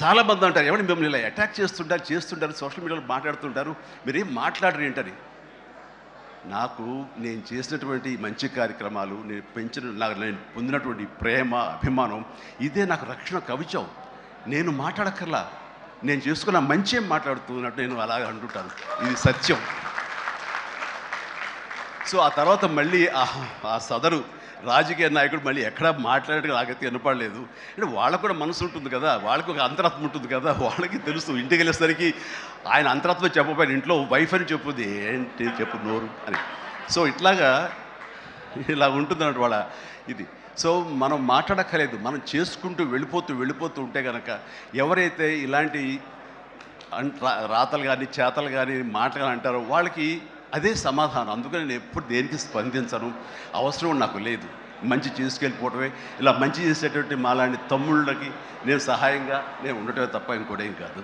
చాలామంది అంటారు, ఎవరిని మిమ్మల్ని ఇలా అటాక్ చేస్తుంటారు, సోషల్ మీడియాలో మాట్లాడుతుంటారు, మీరేం మాట్లాడరు ఏంటని. నాకు నేను చేసినటువంటి మంచి కార్యక్రమాలు, నేను పొందినటువంటి ప్రేమ, అభిమానం, ఇదే నాకు రక్షణ కవచం. నేను మాట్లాడక్కర్లా, నేను చేసుకున్న మంచి మాట్లాడుతున్నట్టు నేను అలాగ అంటుంటాను. ఇది సత్యం. సో ఆ తర్వాత మళ్ళీ ఆ సదరు రాజకీయ నాయకుడు మళ్ళీ ఎక్కడా మాట్లాడేది నాకైతే వినపడలేదు. అంటే వాళ్ళకు కూడా మనసు ఉంటుంది కదా, వాళ్ళకి ఒక అంతరాత్మ ఉంటుంది కదా, వాళ్ళకి తెలుసు. ఇంటికి వెళ్ళేసరికి ఆయన అంతరాత్మ చెప్పబోయిన ఇంట్లో వైఫ్ అని చెప్పుద్ది, ఏంటి చెప్పు నోరు అని. సో ఇలా ఉంటుందన్నట్టు వాళ్ళ ఇది. సో మనం మాట్లాడక్కర్లేదు, మనం చేసుకుంటూ వెళ్ళిపోతూ ఉంటే కనుక ఎవరైతే ఇలాంటి రాతలు కానీ, చేతలు కానీ, మాటలు కానీ అంటారో వాళ్ళకి అదే సమాధానం. అందుకని నేను ఎప్పుడు దేనికి స్పందించను, అవసరం నాకు లేదు. మంచి చేసుకెళ్ళిపోవటమే, ఇలా మంచి చేసేటువంటి మాలాంటి తమ్ముళ్ళకి నేను సహాయంగా నేను ఉండటమే తప్ప ఇంకోటేం కాదు.